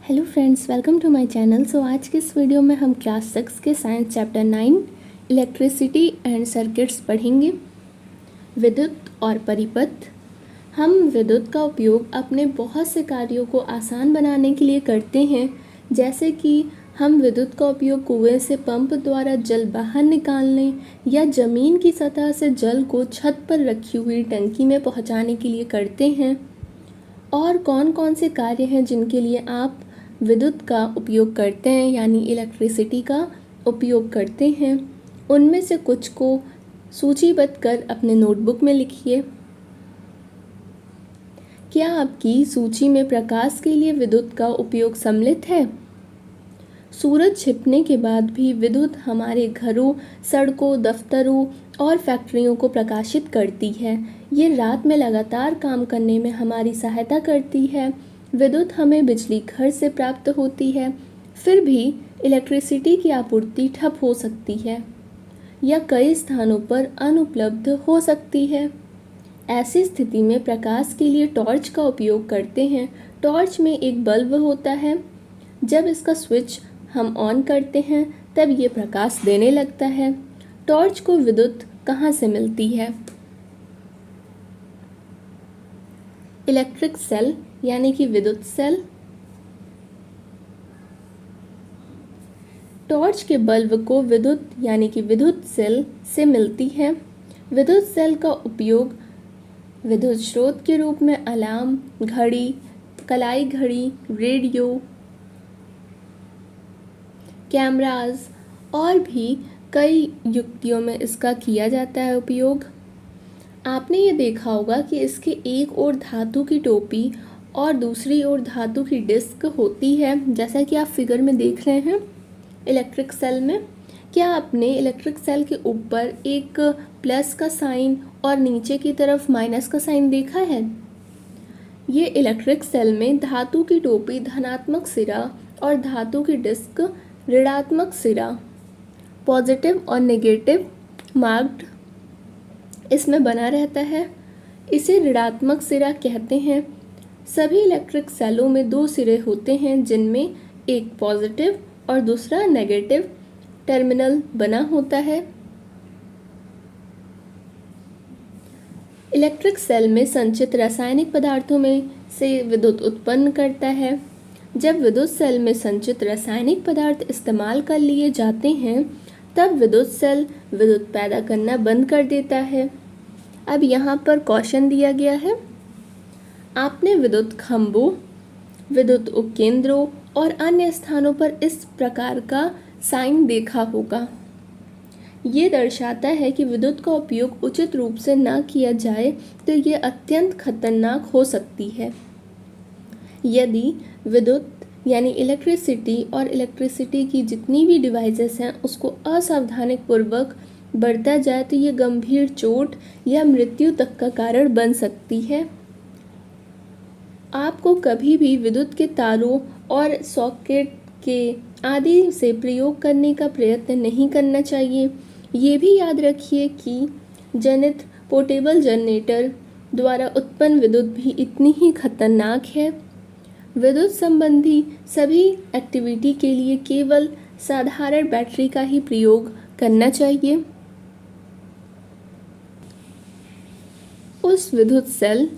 Hello friends, welcome to my channel. So आज के इस वीडियो में हम क्लास 6 के science chapter 9 electricity and circuits पढ़ेंगे। विद्युत और परिपथ। हम विद्युत का उपयोग अपने बहुत से कार्यों को आसान बनाने के लिए करते हैं, जैसे कि हम विद्युत का उपयोग कुएं से पंप द्वारा जल बाहर निकालने या ज़मीन की सतह से जल को छत पर रखी हुई टंकी में पहुंचाने के लिए करते हैं। और कौन कौन से कार्य हैं जिनके लिए आप विद्युत का उपयोग करते हैं, यानी इलेक्ट्रिसिटी का उपयोग करते हैं, उनमें से कुछ को सूचीबद्ध कर अपने नोटबुक में लिखिए। क्या आपकी सूची में प्रकाश के लिए विद्युत का उपयोग सम्मिलित है? सूरज छिपने के बाद भी विद्युत हमारे घरों, सड़कों, दफ्तरों और फैक्ट्रियों को प्रकाशित करती है। ये रात में लगातार काम करने में हमारी सहायता करती है। विद्युत हमें बिजली घर से प्राप्त होती है, फिर भी इलेक्ट्रिसिटी की आपूर्ति ठप हो सकती है या कई स्थानों पर अनुपलब्ध हो सकती है। ऐसी स्थिति में प्रकाश के लिए टॉर्च का उपयोग करते हैं। टॉर्च में एक बल्ब होता है। जब इसका स्विच हम ऑन करते हैं तब ये प्रकाश देने लगता है। टॉर्च को विद्युत कहाँ से मिलती है? इलेक्ट्रिक सेल यानी कि विद्युत सेल। टॉर्च के बल्ब को विद्युत यानी कि विद्युत सेल से मिलती है। विद्युत सेल का उपयोग विद्युत स्रोत के रूप में अलार्म, घड़ी, कलाई घड़ी, रेडियो, कैमराज और भी कई युक्तियों में इसका किया जाता है उपयोग। आपने ये देखा होगा कि इसके एक ओर धातु की टोपी और दूसरी ओर धातु की डिस्क होती है, जैसा कि आप फिगर में देख रहे हैं इलेक्ट्रिक सेल में। क्या आपने इलेक्ट्रिक सेल के ऊपर एक प्लस का साइन और नीचे की तरफ माइनस का साइन देखा है? ये इलेक्ट्रिक सेल में धातु की टोपी धनात्मक सिरा और धातु की डिस्क ऋणात्मक सिरा, पॉजिटिव और नेगेटिव मार्क्ड, इसमें बना रहता है। इसे ऋणात्मक सिरा कहते हैं। सभी इलेक्ट्रिक सेलों में दो सिरे होते हैं, जिनमें एक पॉजिटिव और दूसरा नेगेटिव टर्मिनल बना होता है। इलेक्ट्रिक सेल में संचित रासायनिक पदार्थों में से विद्युत उत्पन्न करता है। जब विद्युत सेल में संचित रासायनिक पदार्थ इस्तेमाल कर लिए जाते हैं तब विद्युत सेल विद्युत पैदा करना बंद कर देता है। अब यहाँ पर क्वेश्चन दिया गया है। आपने विद्युत खंभों, विद्युत उपकेंद्रों और अन्य स्थानों पर इस प्रकार का साइन देखा होगा। ये दर्शाता है कि विद्युत का उपयोग उचित रूप से न किया जाए तो ये अत्यंत खतरनाक हो सकती है। यदि विद्युत यानी इलेक्ट्रिसिटी और इलेक्ट्रिसिटी की जितनी भी डिवाइसेस हैं उसको असावधानीपूर्वक बरता जाए तो ये गंभीर चोट या मृत्यु तक का कारण बन सकती है। आपको कभी भी विद्युत के तारों और सॉकेट के आदि से प्रयोग करने का प्रयत्न नहीं करना चाहिए। ये भी याद रखिए कि जनित पोर्टेबल जनरेटर द्वारा उत्पन्न विद्युत भी इतनी ही खतरनाक है। विद्युत संबंधी सभी एक्टिविटी के लिए केवल साधारण बैटरी का ही प्रयोग करना चाहिए। उस विद्युत सेल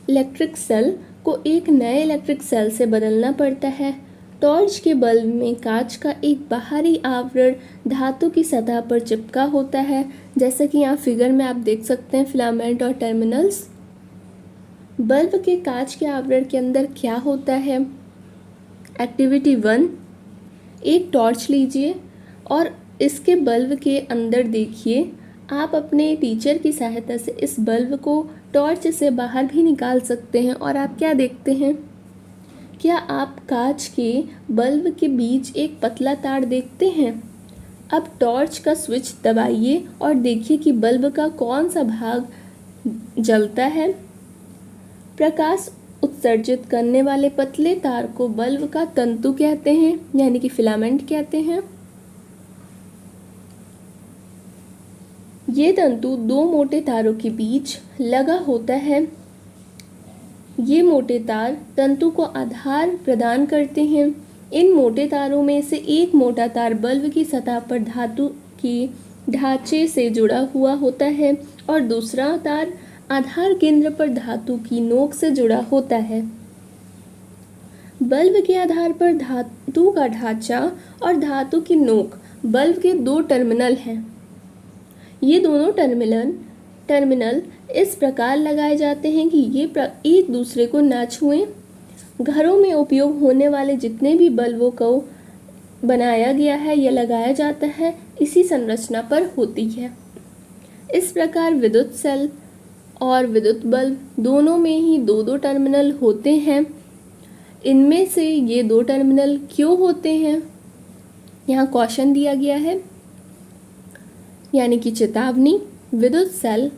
इलेक्ट्रिक सेल को एक नए इलेक्ट्रिक सेल से बदलना पड़ता है। टॉर्च के बल्ब में कांच का एक बाहरी आवरण धातु की सतह पर चिपका होता है, जैसा कि यहाँ फिगर में आप देख सकते हैं फिलामेंट और टर्मिनल्स। बल्ब के कांच के आवरण के अंदर क्या होता है? एक्टिविटी 1, एक टॉर्च लीजिए और इसके बल्ब के अंदर देखिए। आप अपने टीचर की सहायता से इस बल्ब को टॉर्च से बाहर भी निकाल सकते हैं और आप क्या देखते हैं? क्या आप कांच के बल्ब के बीच एक पतला तार देखते हैं? अब टॉर्च का स्विच दबाइए और देखिए कि बल्ब का कौन सा भाग जलता है। प्रकाश उत्सर्जित करने वाले पतले तार को बल्ब का तंतु कहते हैं, यानी कि फिलामेंट कहते हैं। ये तंतु दो मोटे तारों के बीच लगा होता है। ये मोटे तार तंतु को आधार प्रदान करते हैं। इन मोटे तारों में से एक मोटा तार बल्ब की सतह पर धातु की ढांचे से जुड़ा हुआ होता है और दूसरा तार आधार केंद्र पर धातु की नोक से जुड़ा होता है। बल्ब के आधार पर धातु का ढांचा और धातु की नोक बल्ब के दो टर्मिनल हैं। ये दोनों टर्मिनल इस प्रकार लगाए जाते हैं कि ये एक दूसरे को न छुएं। घरों में उपयोग होने वाले जितने भी बल्बों को बनाया गया है या लगाया जाता है इसी संरचना पर होती है। इस प्रकार विद्युत सेल और विद्युत बल्ब दोनों में ही दो दो टर्मिनल होते हैं। इनमें से ये दो टर्मिनल क्यों होते हैं, यहाँ क्वेश्चन दिया गया है, यानी कि चेतावनी। विद्युत सेल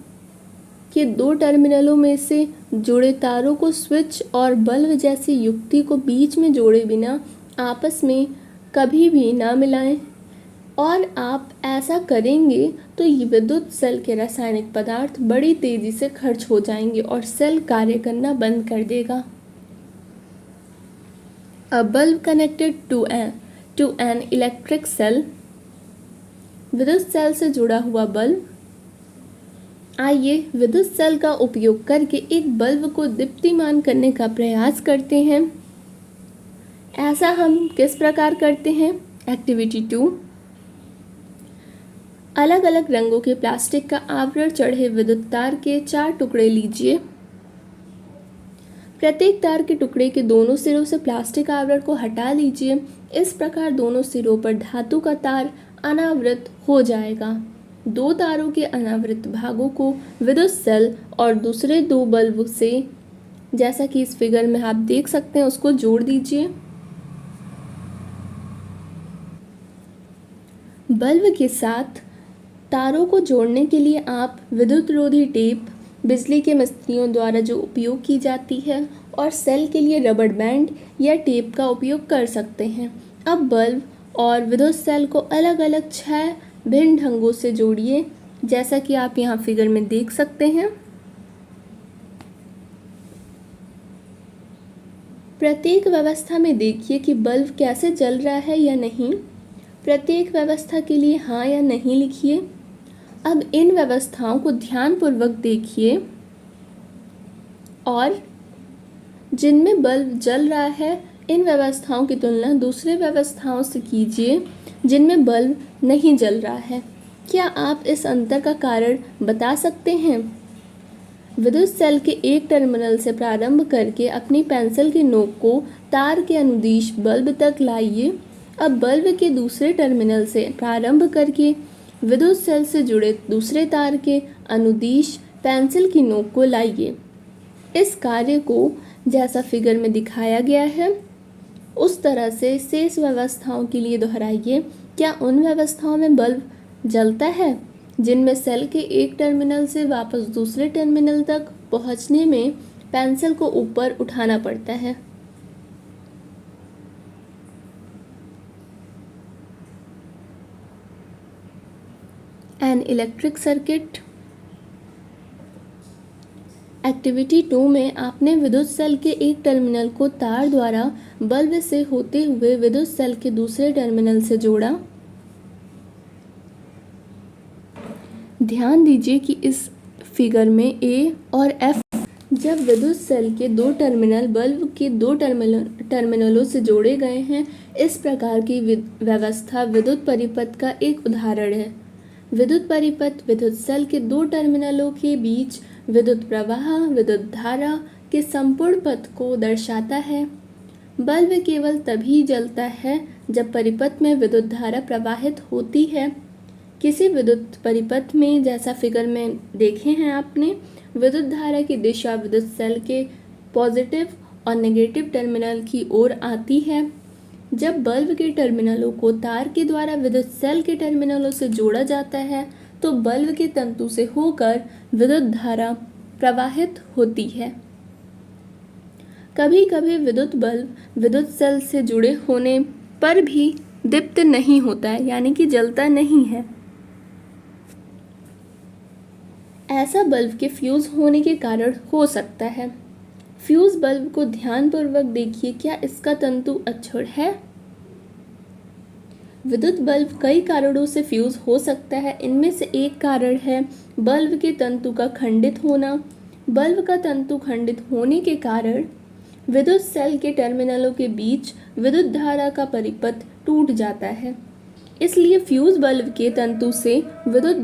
के दो टर्मिनलों में से जुड़े तारों को स्विच और बल्ब जैसी युक्ति को बीच में जोड़े बिना आपस में कभी भी ना मिलाएं, और आप ऐसा करेंगे तो ये विद्युत सेल के रासायनिक पदार्थ बड़ी तेजी से खर्च हो जाएंगे और सेल कार्य करना बंद कर देगा। A bulb connected to an electric cell, विद्युत सेल से जुड़ा हुआ बल्ब। आइए विद्युत सेल का उपयोग करके एक बल्ब को दीप्तिमान करने का प्रयास करते हैं। ऐसा हम किस प्रकार करते हैं? एक्टिविटी 2, अलग अलग रंगों के प्लास्टिक का आवरण चढ़े विद्युत तार के 4 टुकड़े लीजिए। प्रत्येक तार के टुकड़े के दोनों सिरों से प्लास्टिक आवरण को हटा लीजिए। इस प्रकार दोनों सिरों पर धातु का तार अनावृत हो जाएगा। दो तारों के अनावृत भागों को विद्युत सेल और दूसरे दो बल्ब से, जैसा कि इस फिगर में आप देख सकते हैं, उसको जोड़ दीजिए। बल्ब के साथ तारों को जोड़ने के लिए आप विद्युत रोधी टेप, बिजली के मिस्त्रियों द्वारा जो उपयोग की जाती है, और सेल के लिए रबर बैंड या टेप का उपयोग कर सकते हैं। अब बल्ब और विद्युत सेल को अलग अलग 6 भिन्न ढंगों से जोड़िए, जैसा कि आप यहाँ फिगर में देख सकते हैं। प्रत्येक व्यवस्था में देखिए कि बल्ब कैसे जल रहा है या नहीं। प्रत्येक व्यवस्था के लिए हाँ या नहीं लिखिए। अब इन व्यवस्थाओं को ध्यानपूर्वक देखिए और जिनमें बल्ब जल रहा है इन व्यवस्थाओं की तुलना दूसरे व्यवस्थाओं से कीजिए जिनमें बल्ब नहीं जल रहा है। क्या आप इस अंतर का कारण बता सकते हैं? विद्युत सेल के एक टर्मिनल से प्रारंभ करके अपनी पेंसिल की नोक को तार के अनुदिश बल्ब तक लाइए। अब बल्ब के दूसरे टर्मिनल से प्रारंभ करके विद्युत सेल से जुड़े दूसरे तार के अनुदिश पेंसिल की नोक को लाइए। इस कार्य को जैसा फिगर में दिखाया गया है उस तरह से शेष व्यवस्थाओं के लिए दोहराइए। क्या उन व्यवस्थाओं में बल्ब जलता है जिनमें सेल के एक टर्मिनल से वापस दूसरे टर्मिनल तक पहुंचने में पेंसिल को ऊपर उठाना पड़ता है? An electric circuit. एक्टिविटी 2 में आपने विद्युत सेल के एक टर्मिनल को तार द्वारा बल्ब से होते हुए विद्युत सेल के दूसरे टर्मिनल से जोड़ा। ध्यान दीजिए कि इस फिगर में ए और एफ जब विद्युत सेल के दो टर्मिनल बल्ब के दो टर्मिनलों से जोड़े गए हैं। इस प्रकार की व्यवस्था विद्युत परिपथ का एक उदाहरण है। विद्युत परिपथ विद्युत सेल के दो टर्मिनलों के बीच विद्युत प्रवाह, विद्युत धारा के संपूर्ण पथ को दर्शाता है। बल्ब केवल तभी जलता है जब परिपथ में विद्युत धारा प्रवाहित होती है। किसी विद्युत परिपथ में, जैसा फिगर में देखे हैं आपने, विद्युत धारा की दिशा विद्युत सेल के पॉजिटिव और नेगेटिव टर्मिनल की ओर आती है। जब बल्ब के टर्मिनलों को तार के द्वारा विद्युत सेल के टर्मिनलों से जोड़ा जाता है तो बल्ब के तंतु से होकर विद्युत धारा प्रवाहित होती है। कभी कभी विद्युत बल्ब विद्युत सेल से जुड़े होने पर भी दीप्त नहीं होता है, यानी कि जलता नहीं है। ऐसा बल्ब के फ्यूज होने के कारण हो सकता है। फ्यूज बल्ब को ध्यानपूर्वक देखिए, क्या इसका तंतु अक्षुण्ण है? विद्युत बल्ब कई कारणों से फ्यूज हो सकता है। इनमें से एक कारण है बल्ब के तंतु का खंडित होना। बल्ब का तंतु खंडित होने के कारण विद्युत सेल के टर्मिनलों के बीच विद्युत धारा का परिपथ टूट जाता है। इसलिए फ्यूज बल्ब के तंतु से विद्युत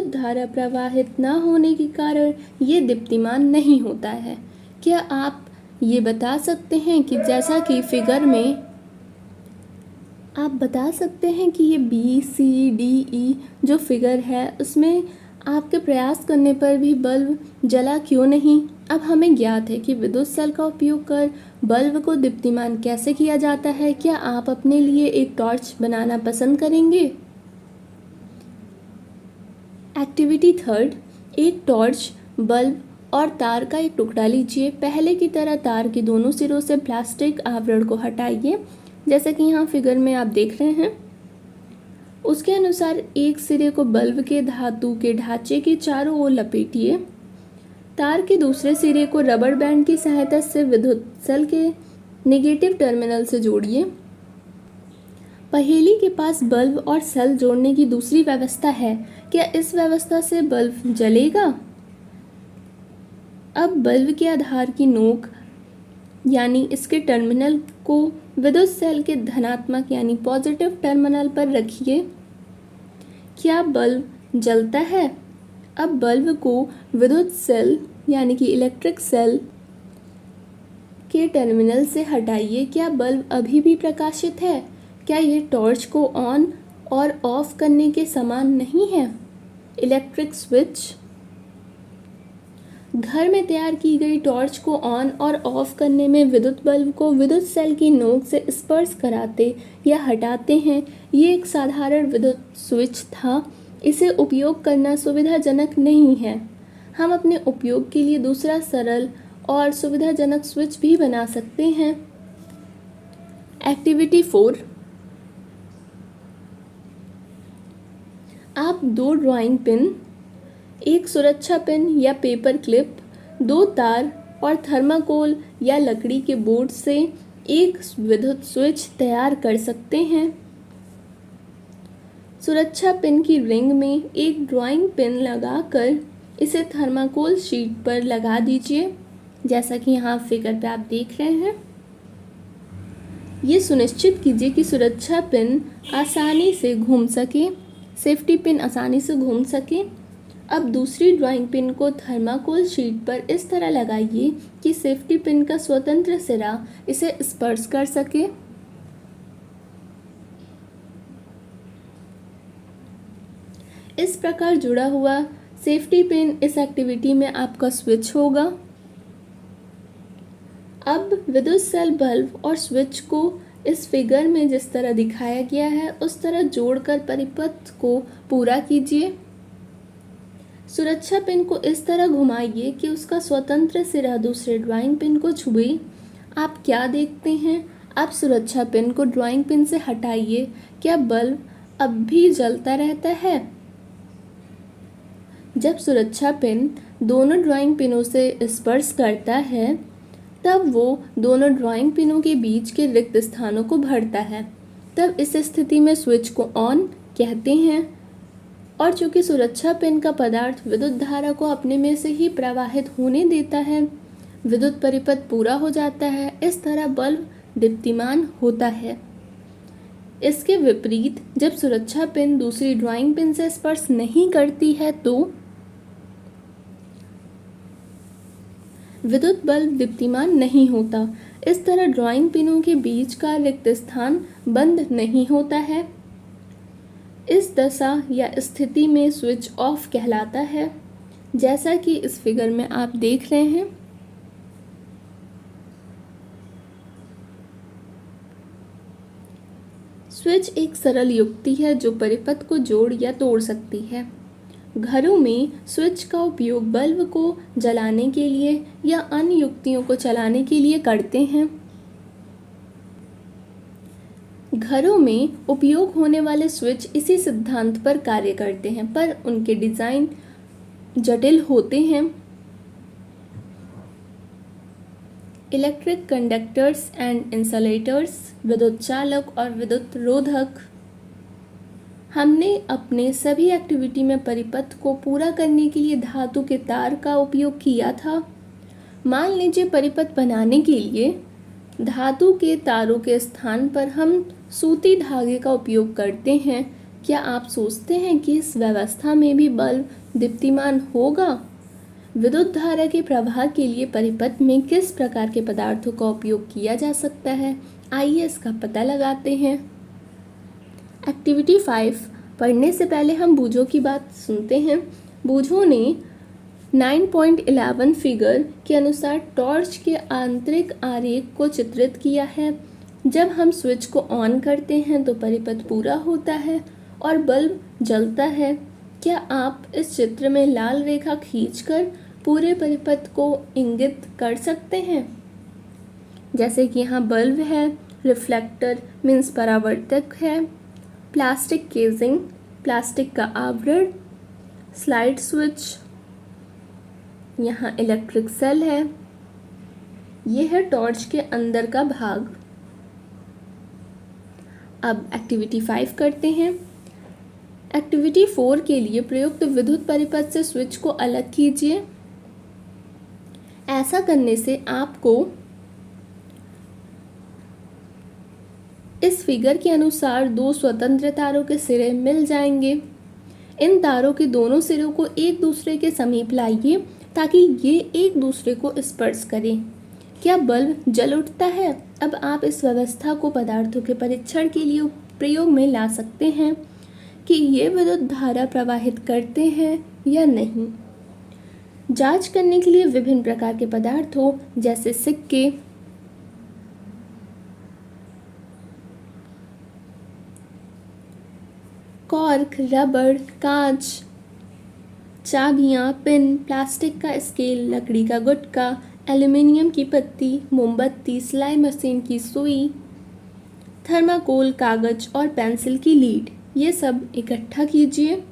धारा प्रवाहित न होने के कारण ये दीप्तिमान नहीं होता है। क्या आप ये बता सकते हैं कि जैसा कि फिगर में आप बता सकते हैं कि ये BCDE जो फिगर है उसमें आपके प्रयास करने पर भी बल्ब जला क्यों नहीं? अब हमें ज्ञात है कि विद्युत सेल का उपयोग कर बल्ब को दीप्तिमान कैसे किया जाता है। क्या आप अपने लिए एक टॉर्च बनाना पसंद करेंगे? एक्टिविटी 3, एक टॉर्च, बल्ब और तार का एक टुकड़ा लीजिए। पहले की तरह तार के दोनों सिरों से प्लास्टिक आवरण को हटाइए, जैसा कि यहाँ फिगर में आप देख रहे हैं। उसके अनुसार एक सिरे को बल्ब के धातु के ढांचे के चारों ओर लपेटिए। तार के दूसरे सिरे को रबर बैंड की सहायता से विद्युत सेल के नेगेटिव टर्मिनल से जोड़िए। पहेली के पास बल्ब और सेल जोड़ने की दूसरी व्यवस्था है। क्या इस व्यवस्था से बल्ब जलेगा? अब बल्ब के आधार की नोक यानी इसके टर्मिनल को विद्युत सेल के धनात्मक यानी पॉजिटिव टर्मिनल पर रखिए। क्या बल्ब जलता है? अब बल्ब को विद्युत सेल यानी कि इलेक्ट्रिक सेल के टर्मिनल से हटाइए। क्या बल्ब अभी भी प्रकाशित है? क्या ये टॉर्च को ऑन और ऑफ करने के समान नहीं है? Electric switch. घर में तैयार की गई टॉर्च को ऑन और ऑफ करने में विद्युत बल्ब को विद्युत सेल की नोक से स्पर्श कराते या हटाते हैं। ये एक साधारण विद्युत स्विच था। इसे उपयोग करना सुविधाजनक नहीं है। हम अपने उपयोग के लिए दूसरा सरल और सुविधाजनक स्विच भी बना सकते हैं। एक्टिविटी 4, आप 2 ड्राइंग पिन, एक सुरक्षा पिन या पेपर क्लिप, 2 तार और थर्माकोल या लकड़ी के बोर्ड से एक विद्युत स्विच तैयार कर सकते हैं। सुरक्षा पिन की रिंग में एक ड्राइंग पिन लगाकर इसे थर्माकोल शीट पर लगा दीजिए, जैसा कि यहाँ फिगर पे आप देख रहे हैं। ये सुनिश्चित कीजिए कि सुरक्षा पिन आसानी से घूम सके, सेफ्टी पिन आसानी से घूम सके। अब दूसरी ड्राइंग पिन को थर्माकोल शीट पर इस तरह लगाइए कि सेफ्टी पिन का स्वतंत्र सिरा इसे स्पर्श कर सके। इस प्रकार जुड़ा हुआ सेफ्टी पिन इस एक्टिविटी में आपका स्विच होगा। अब विद्युत सेल बल्ब और स्विच को इस फिगर में जिस तरह दिखाया गया है उस तरह जोड़कर परिपथ को पूरा कीजिए। सुरक्षा पिन को इस तरह घुमाइए कि उसका स्वतंत्र सिरा दूसरे ड्राइंग पिन को छुए। आप क्या देखते हैं? आप सुरक्षा पिन को ड्राइंग पिन से हटाइए। क्या बल्ब अब भी जलता रहता है? जब सुरक्षा पिन दोनों ड्राइंग पिनों से स्पर्श करता है तब वो दोनों ड्राइंग पिनों के बीच के रिक्त स्थानों को भरता है। तब इस स्थिति में स्विच को ऑन कहते हैं। और चूंकि सुरक्षा पिन का पदार्थ विद्युत धारा को अपने में से ही प्रवाहित होने देता है, विद्युत परिपथ पूरा हो जाता है। इस तरह बल्ब दीप्तिमान होता है। इसके विपरीत जब सुरक्षा पिन दूसरी ड्राइंग पिन से स्पर्श नहीं करती है तो विद्युत बल्ब दीप्तिमान नहीं होता। इस तरह ड्राइंग पिनों के बीच का रिक्त स्थान बंद नहीं होता है। इस दशा या स्थिति में स्विच ऑफ कहलाता है, जैसा कि इस फिगर में आप देख रहे हैं। स्विच एक सरल युक्ति है जो परिपथ को जोड़ या तोड़ सकती है। घरों में स्विच का उपयोग बल्ब को जलाने के लिए या अन्य युक्तियों को चलाने के लिए करते हैं। घरों में उपयोग होने वाले स्विच इसी सिद्धांत पर कार्य करते हैं, पर उनके डिज़ाइन जटिल होते हैं। इलेक्ट्रिक कंडक्टर्स एंड इंसुलेटर्स, विद्युत चालक और विद्युत रोधक। हमने अपने सभी एक्टिविटी में परिपथ को पूरा करने के लिए धातु के तार का उपयोग किया था। मान लीजिए परिपथ बनाने के लिए धातु के तारों के स्थान पर हम सूती धागे का उपयोग करते हैं। क्या आप सोचते हैं कि इस व्यवस्था में भी बल्ब दीप्तिमान होगा? विद्युत धारा के प्रवाह के लिए परिपथ में किस प्रकार के पदार्थों का उपयोग किया जा सकता है? आइए इसका पता लगाते हैं। एक्टिविटी 5 पढ़ने से पहले हम बूझों की बात सुनते हैं। बूझों ने 9.11 फिगर के अनुसार टॉर्च के आंतरिक आरेख को चित्रित किया है। जब हम स्विच को ऑन करते हैं तो परिपथ पूरा होता है और बल्ब जलता है। क्या आप इस चित्र में लाल रेखा खींचकर पूरे परिपथ को इंगित कर सकते हैं? जैसे कि यहाँ बल्ब है, रिफ्लेक्टर मीन्स परावर्तक है, प्लास्टिक केजिंग प्लास्टिक का आवरण, स्लाइड स्विच, यहाँ इलेक्ट्रिक सेल है, ये है टॉर्च के अंदर का भाग। अब एक्टिविटी 5 करते हैं। एक्टिविटी 4 के लिए प्रयुक्त विद्युत परिपथ से स्विच को अलग कीजिए। ऐसा करने से आपको इस फिगर के अनुसार 2 स्वतंत्र तारों के सिरे मिल जाएंगे। इन तारों के दोनों सिरों को एक दूसरे के समीप लाइए ताकि ये एक दूसरे को स्पर्श करें। क्या बल्ब जल उठता है? अब आप इस व्यवस्था को पदार्थों के परीक्षण के लिए प्रयोग में ला सकते हैं कि ये विद्युत धारा प्रवाहित करते हैं या नहीं। जांच करने के लिए विभिन्न प्रकार के पदार्थों जैसे सिक्के, कॉर्क, रबर, कांच, चाबियाँ, पिन, प्लास्टिक का स्केल, लकड़ी का गुटका, एल्युमिनियम की पत्ती, मोमबत्ती, सिलाई मशीन की सुई, थर्माकोल, कागज और पेंसिल की लीड, ये सब इकट्ठा कीजिए।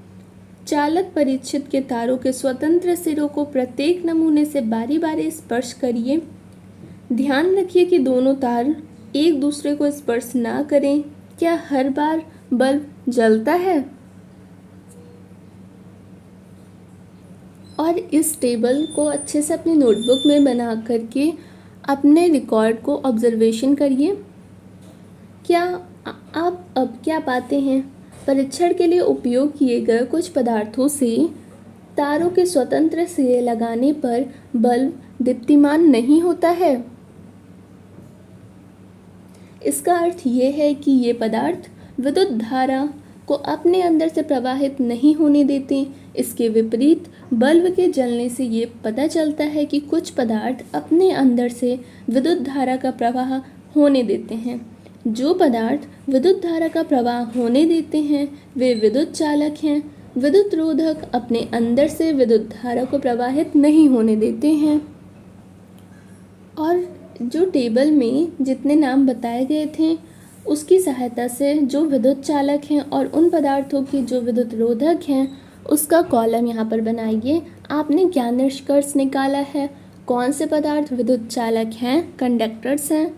चालक परीक्षित के तारों के स्वतंत्र सिरों को प्रत्येक नमूने से बारी बारी स्पर्श करिए। ध्यान रखिए कि दोनों तार एक दूसरे को स्पर्श ना करें। क्या हर बार बल्ब जलता है? और इस टेबल को अच्छे से अपनी नोटबुक में बना करके अपने रिकॉर्ड को ऑब्जर्वेशन करिए। क्या आप अब क्या पाते हैं? परीक्षण के लिए उपयोग किए गए कुछ पदार्थों से तारों के स्वतंत्र सिरे लगाने पर बल्ब दीप्तिमान नहीं होता है। इसका अर्थ ये है कि ये पदार्थ विद्युत धारा को अपने अंदर से प्रवाहित नहीं होने देते। इसके विपरीत बल्ब के जलने से ये पता चलता है कि कुछ पदार्थ अपने अंदर से विद्युत धारा का प्रवाह होने देते हैं। जो पदार्थ विद्युत धारा का प्रवाह होने देते हैं वे विद्युत चालक हैं। विद्युत रोधक अपने अंदर से विद्युत धारा को प्रवाहित नहीं होने देते हैं। और जो टेबल में जितने नाम बताए गए थे उसकी सहायता से जो विद्युत चालक हैं और उन पदार्थों की जो विद्युत रोधक हैं उसका कॉलम यहाँ पर बनाइए। आपने क्या निष्कर्ष निकाला है? कौन से पदार्थ विद्युत चालक हैं, कंडक्टर्स हैं,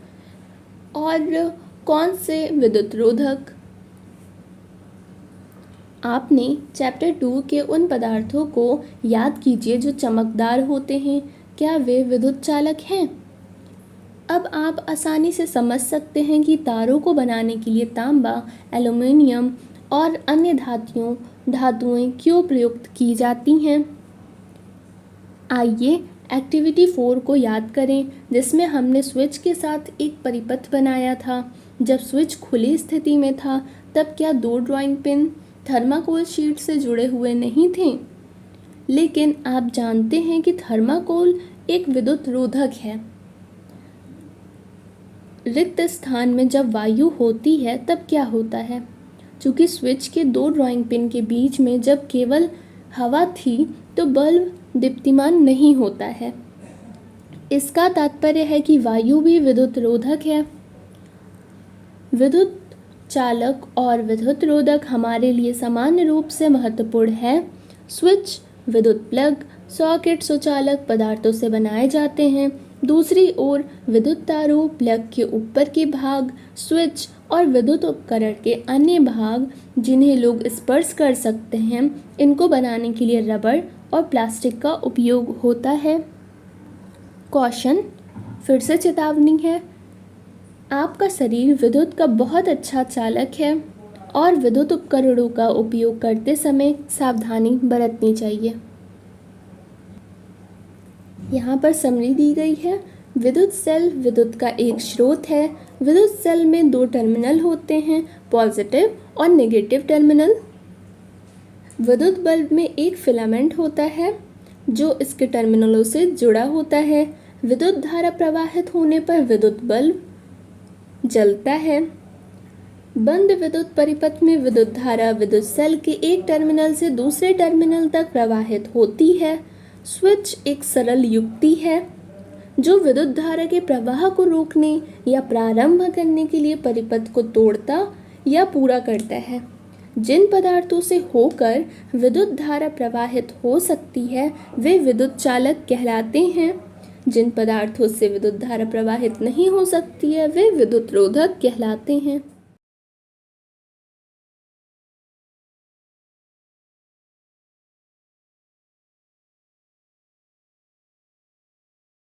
और कौन से विद्युत रोधक? आपने चैप्टर 2 के उन पदार्थों को याद कीजिए जो चमकदार होते हैं। क्या वे विद्युत चालक हैं? अब आप आसानी से समझ सकते हैं कि तारों को बनाने के लिए तांबा, एल्युमिनियम और अन्य धातुएं क्यों प्रयुक्त की जाती हैं। आइए एक्टिविटी 4 को याद करें जिसमें हमने स्विच के साथ एक परिपथ बनाया था। जब स्विच खुली स्थिति में था तब क्या 2 ड्राइंग पिन थर्माकोल शीट से जुड़े हुए नहीं थे? लेकिन आप जानते हैं कि थर्माकोल एक विद्युत रोधक है। रिक्त स्थान में जब वायु होती है तब क्या होता है? चूँकि स्विच के 2 ड्राइंग पिन के बीच में जब केवल हवा थी तो बल्ब दीप्तिमान नहीं होता है। इसका तात्पर्य है कि वायु भी विद्युत रोधक है। विद्युत चालक और विद्युत रोधक हमारे लिए सामान्य रूप से महत्वपूर्ण है। स्विच, विद्युत प्लग, सॉकेट, सुचालक पदार्थों से बनाए जाते हैं दूसरी ओर विद्युत तारों, प्लग के ऊपर के भाग, स्विच और विद्युत उपकरण के अन्य भाग जिन्हें लोग स्पर्श कर सकते हैं, इनको बनाने के लिए रबड़ और प्लास्टिक का उपयोग होता है। कॉशन, फिर से चेतावनी है, आपका शरीर विद्युत का बहुत अच्छा चालक है और विद्युत उपकरणों का उपयोग करते समय सावधानी बरतनी चाहिए। यहाँ पर समरी दी गई है। विद्युत सेल विद्युत का एक स्रोत है। विद्युत सेल में दो टर्मिनल होते हैं, पॉजिटिव और नेगेटिव टर्मिनल। विद्युत बल्ब में एक फिलामेंट होता है जो इसके टर्मिनलों से जुड़ा होता है। विद्युत धारा प्रवाहित होने पर विद्युत बल्ब जलता है। बंद विद्युत परिपथ में विद्युत धारा विद्युत सेल के एक टर्मिनल से दूसरे टर्मिनल तक प्रवाहित होती है। स्विच एक सरल युक्ति है जो विद्युत धारा के प्रवाह को रोकने या प्रारंभ करने के लिए परिपथ को तोड़ता या पूरा करता है। जिन पदार्थों से होकर विद्युत धारा प्रवाहित हो सकती है वे विद्युत चालक कहलाते हैं। जिन पदार्थों से विद्युत धारा प्रवाहित नहीं हो सकती है वे विद्युत रोधक कहलाते हैं।